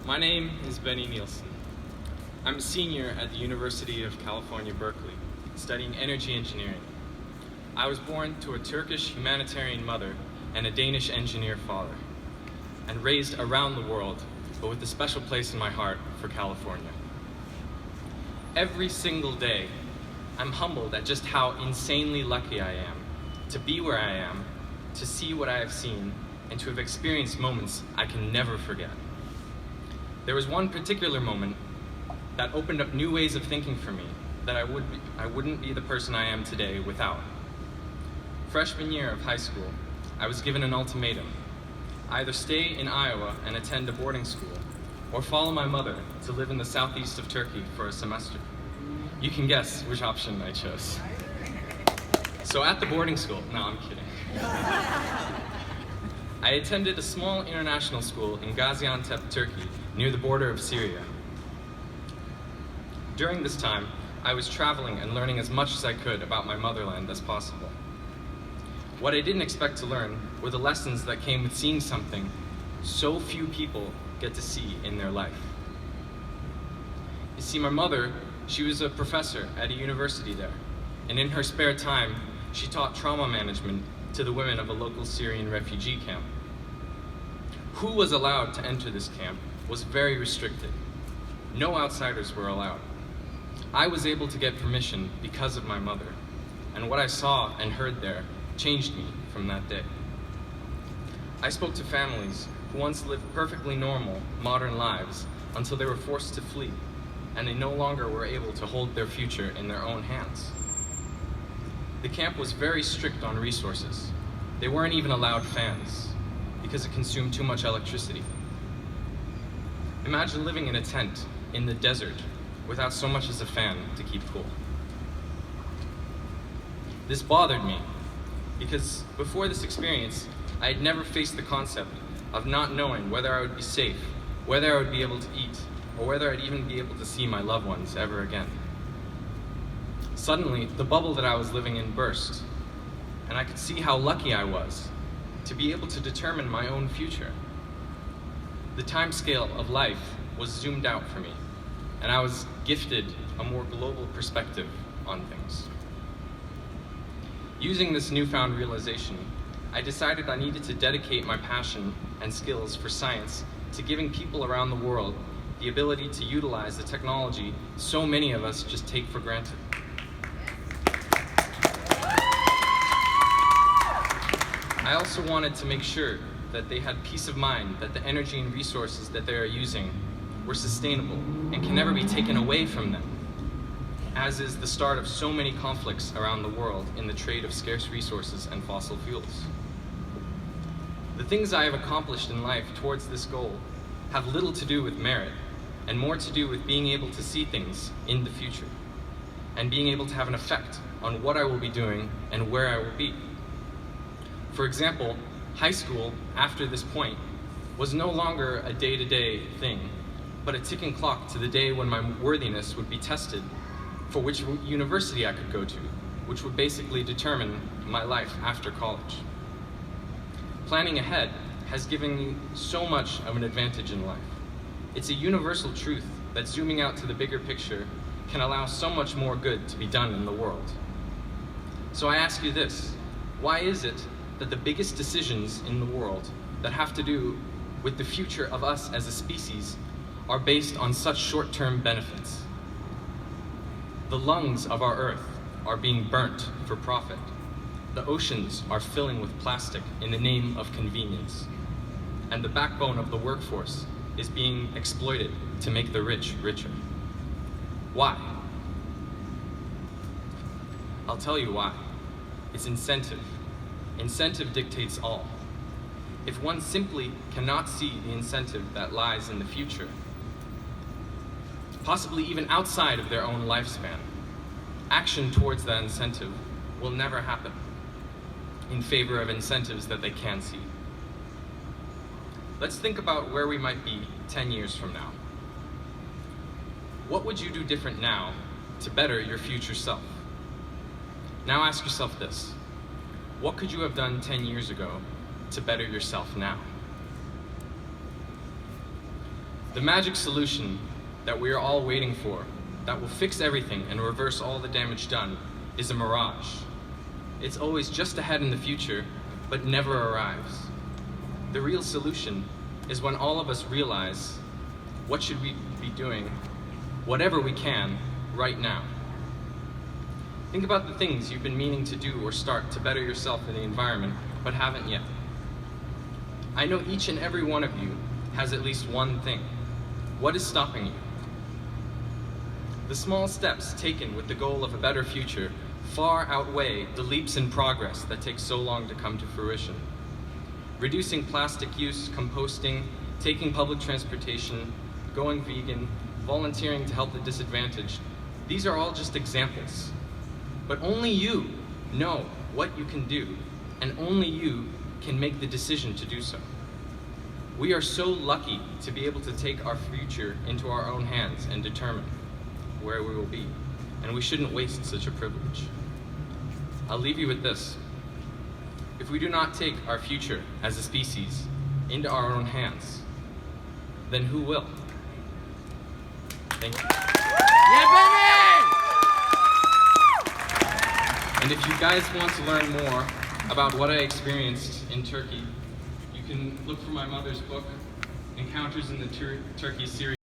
My name is Benny Nielsen. I'm a senior at the University of California, Berkeley, studying energy engineering. I was born to a Turkish humanitarian mother and a Danish engineer father, and raised around the world, but with a special place in my heart for California. Every single day, I'm humbled at just how insanely lucky I am to be where I am, to see what I have seen, and to have experienced moments I can never forget. There was one particular moment that opened up new ways of thinking for me that I wouldn't be the person I am today without. Freshman year of high school, I was given an ultimatum: either stay in Iowa and attend a boarding school, or follow my mother to live in the southeast of Turkey for a semester. You can guess which option I chose. So at the boarding school, no, I'm kidding. I attended a small international school in Gaziantep, Turkey, near the border of Syria. During this time, I was traveling and learning as much as I could about my motherland as possible. What I didn't expect to learn were the lessons that came with seeing something so few people get to see in their life. You see, my mother, she was a professor at a university there, and in her spare time, she taught trauma management to the women of a local Syrian refugee camp. Who was allowed to enter this camp was very restricted. No outsiders were allowed. I was able to get permission because of my mother, and what I saw and heard there changed me from that day. I spoke to families who once lived perfectly normal, modern lives until they were forced to flee, and they no longer were able to hold their future in their own hands. The camp was very strict on resources. They weren't even allowed fans because it consumed too much electricity. Imagine living in a tent in the desert without so much as a fan to keep cool. This bothered me because before this experience, I had never faced the concept of not knowing whether I would be safe, whether I would be able to eat, or whether I'd even be able to see my loved ones ever again. Suddenly, the bubble that I was living in burst, and I could see how lucky I was to be able to determine my own future. The time scale of life was zoomed out for me, and I was gifted a more global perspective on things. Using this newfound realization, I decided I needed to dedicate my passion and skills for science to giving people around the world the ability to utilize the technology so many of us just take for granted. I also wanted to make sure that they had peace of mind that the energy and resources that they are using were sustainable and can never be taken away from them, as is the start of so many conflicts around the world in the trade of scarce resources and fossil fuels. The things I have accomplished in life towards this goal have little to do with merit and more to do with being able to see things in the future and being able to have an effect on what I will be doing and where I will be. For example, high school, after this point, was no longer a day-to-day thing, but a ticking clock to the day when my worthiness would be tested for which university I could go to, which would basically determine my life after college. Planning ahead has given me so much of an advantage in life. It's a universal truth that zooming out to the bigger picture can allow so much more good to be done in the world. So I ask you this: why is it that the biggest decisions in the world that have to do with the future of us as a species are based on such short-term benefits? The lungs of our Earth are being burnt for profit. The oceans are filling with plastic in the name of convenience. And the backbone of the workforce is being exploited to make the rich richer. Why? I'll tell you why. It's incentive. Incentive dictates all. If one simply cannot see the incentive that lies in the future, possibly even outside of their own lifespan, action towards that incentive will never happen in favor of incentives that they can see. Let's think about where we might be 10 years from now. What would you do different now to better your future self? Now ask yourself this: what could you have done 10 years ago to better yourself now? The magic solution that we are all waiting for, that will fix everything and reverse all the damage done, is a mirage. It's always just ahead in the future, but never arrives. The real solution is when all of us realize what should we be doing, whatever we can, right now. Think about the things you've been meaning to do or start to better yourself in the environment, but haven't yet. I know each and every one of you has at least one thing. What is stopping you? The small steps taken with the goal of a better future far outweigh the leaps in progress that take so long to come to fruition. Reducing plastic use, composting, taking public transportation, going vegan, volunteering to help the disadvantaged, these are all just examples. But only you know what you can do, and only you can make the decision to do so. We are so lucky to be able to take our future into our own hands and determine where we will be, and we shouldn't waste such a privilege. I'll leave you with this. If we do not take our future as a species into our own hands, then who will? Thank you. Yeah, baby! And if you guys want to learn more about what I experienced in Turkey, you can look for my mother's book, Encounters in the Turkey series.